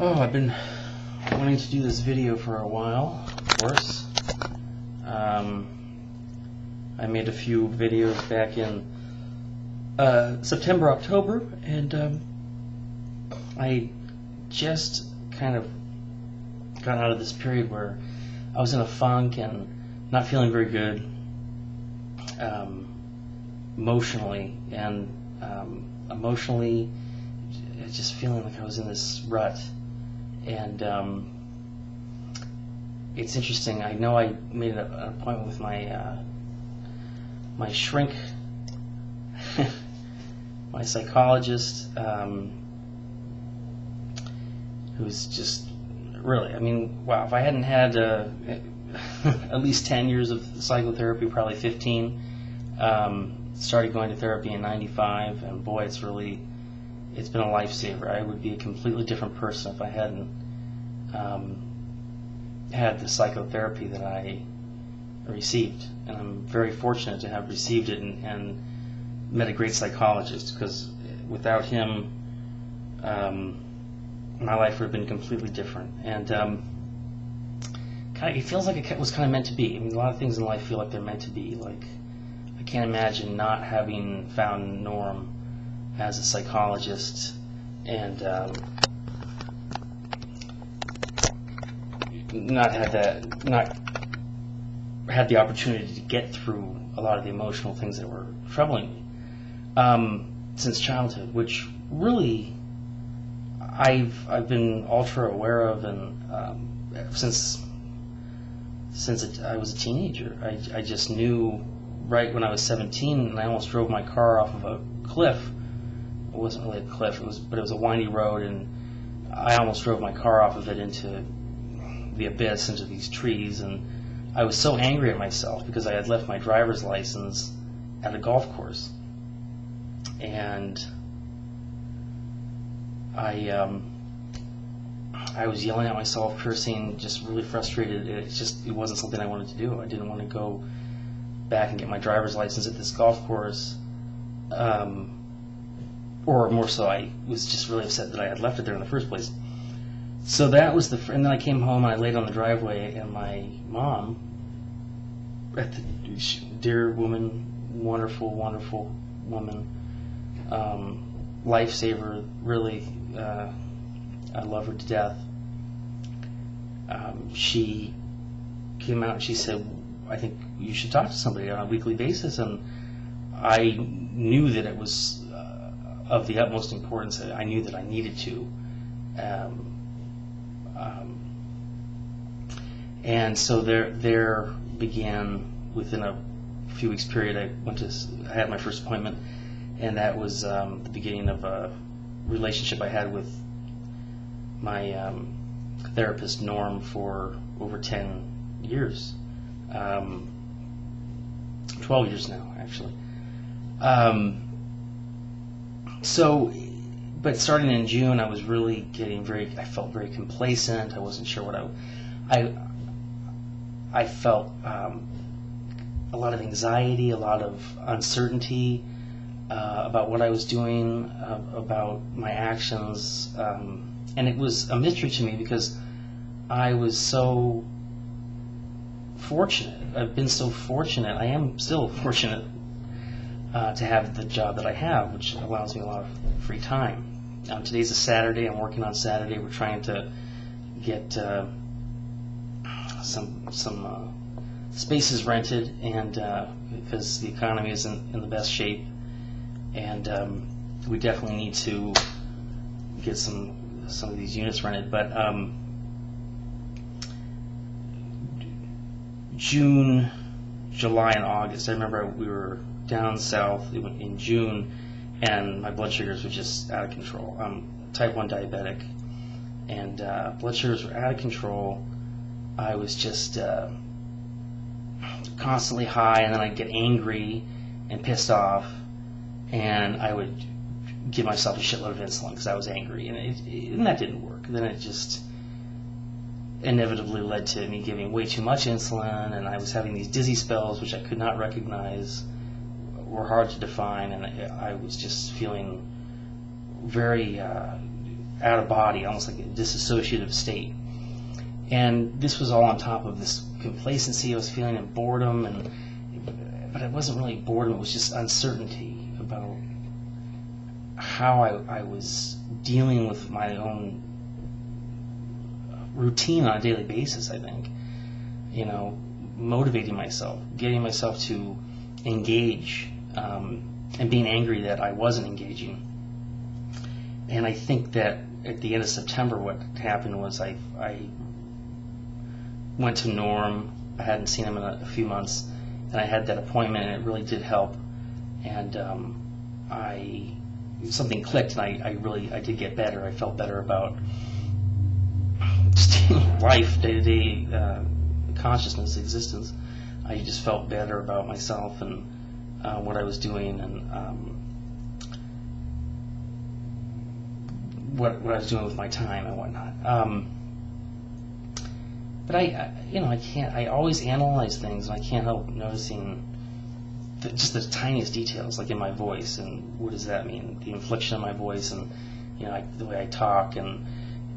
Oh, I've been wanting to do this video for a while, of course. I made a few videos back in September, October, and I just kind of got out of this period where I was in a funk and not feeling very good emotionally, and emotionally just feeling like I was in this rut. And it's interesting. I know I made an appointment with my my shrink, my psychologist, who's just really, I mean, wow, if I hadn't had at least 10 years of psychotherapy, probably 15, started going to therapy in 95, and boy, it's been a lifesaver. I would be a completely different person if I hadn't had the psychotherapy that I received. And I'm very fortunate to have received it and met a great psychologist, because without him, my life would have been completely different. And it feels like it was kind of meant to be. I mean, a lot of things in life feel like they're meant to be. Like, I can't imagine not having found Norm as a psychologist and not had the opportunity to get through a lot of the emotional things that were troubling me since childhood, which really I've been ultra aware of, and since I was a teenager. I just knew right when I was 17, and I almost drove my car off of a cliff. It wasn't really a cliff, but it was a windy road, and I almost drove my car off of it into the abyss, into these trees. And I was so angry at myself because I had left my driver's license at a golf course, and I was yelling at myself, cursing, just really frustrated. It wasn't something I wanted to do. I didn't want to go back and get my driver's license at this golf course. Or more so, I was just really upset that I had left it there in the first place. So that was and then I came home and I laid on the driveway, and my mom, dear woman, wonderful, wonderful woman, lifesaver, really, I love her to death. She came out and she said, I think you should talk to somebody on a weekly basis. And I knew that it was of the utmost importance. I knew that I needed to. And so there began, within a few weeks period, I had my first appointment, and that was the beginning of a relationship I had with my therapist, Norm, for over 10 years. 12 years now, actually. But starting in June, I was really I felt very complacent. I wasn't sure what I felt a lot of anxiety, a lot of uncertainty about what I was doing, about my actions, and it was a mystery to me because I was so fortunate. I've been so fortunate. I am still fortunate to have the job that I have, which allows me a lot of free time. Today's a Saturday. I'm working on Saturday. We're trying to get some spaces rented, and because the economy isn't in the best shape, and we definitely need to get some of these units rented. But June, July, and August, I remember we were down south in June, and my blood sugars were just out of control. I'm type 1 diabetic, and blood sugars were out of control. I was just constantly high, and then I'd get angry and pissed off, and I would give myself a shitload of insulin because I was angry, and that didn't work. Then it just inevitably led to me giving way too much insulin, and I was having these dizzy spells which I could not recognize, were hard to define, and I was just feeling very out of body, almost like a disassociative state. And this was all on top of this complacency I was feeling and boredom, but it wasn't really boredom, it was just uncertainty about how I was dealing with my own routine on a daily basis, I think. Motivating myself, getting myself to engage, and being angry that I wasn't engaging. And I think that at the end of September, what happened was I went to Norm. I hadn't seen him in a few months, and I had that appointment, and it really did help. And something clicked, and I did get better. I felt better about just life, day-to-day consciousness, existence. I just felt better about myself and what I was doing, and what I was doing with my time and whatnot. But I always analyze things, and I can't help noticing just the tiniest details, like in my voice, and what does that mean? The inflection of my voice, and the way I talk, and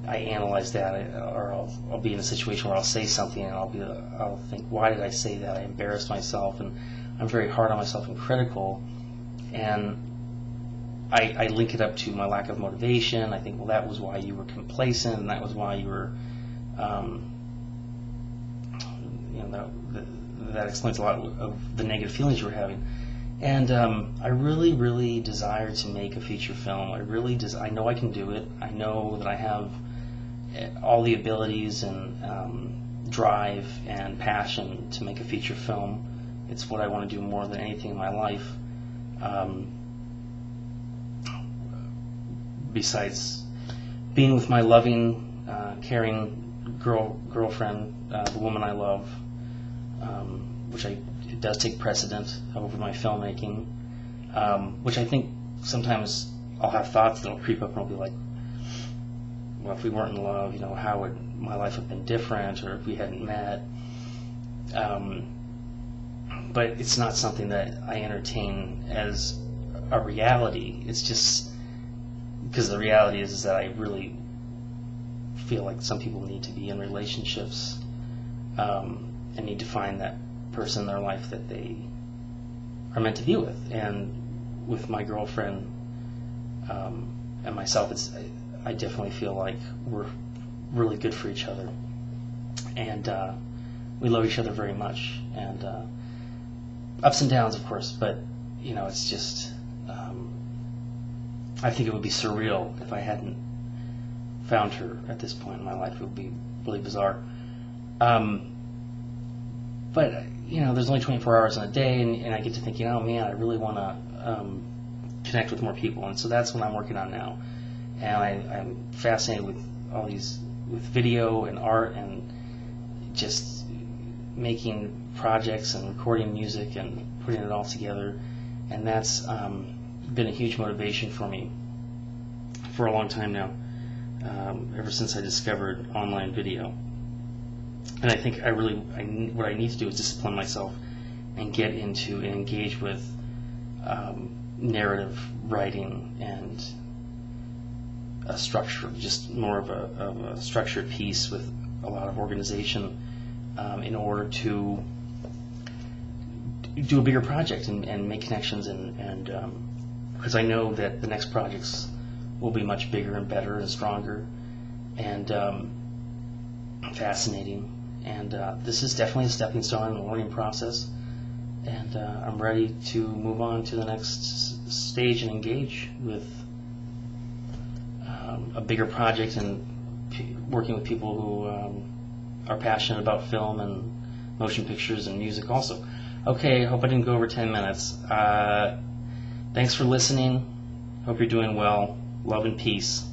I analyze that, or I'll be in a situation where I'll say something, and I'll think, why did I say that? I embarrassed myself, and I'm very hard on myself and critical, and I link it up to my lack of motivation. I think, well, that was why you were complacent, and that was why you were, that explains a lot of the negative feelings you were having. And I really, really desire to make a feature film. I know I can do it. I know that I have all the abilities and drive and passion to make a feature film. It's what I want to do more than anything in my life. Besides being with my loving, caring girlfriend, the woman I love, which it does take precedent over my filmmaking, which I think sometimes I'll have thoughts that'll creep up, and I'll be like, well, if we weren't in love, how would my life have been different, or if we hadn't met? But it's not something that I entertain as a reality. It's just because the reality is that I really feel like some people need to be in relationships, and need to find that person in their life that they are meant to be with. And with my girlfriend and myself, I definitely feel like we're really good for each other, and we love each other very much. And ups and downs, of course, but it's just I think it would be surreal if I hadn't found her at this point in my life. It would be really bizarre. But there's only 24 hours in a day, and I get to thinking, oh man, I really want to connect with more people, and so that's what I'm working on now. And I'm fascinated with all these, with video and art, and just making projects and recording music and putting it all together, and that's been a huge motivation for me for a long time now, ever since I discovered online video. And I think what I need to do is discipline myself and get into and engage with narrative writing and a structure, just more of a structured piece with a lot of organization, in order to do a bigger project and make connections, and because I know that the next projects will be much bigger and better and stronger and fascinating. And this is definitely a stepping stone in the learning process, and I'm ready to move on to the next stage and engage with a bigger project and working with people who are passionate about film and motion pictures and music also. Okay, hope I didn't go over 10 minutes. Thanks for listening. Hope you're doing well. Love and peace.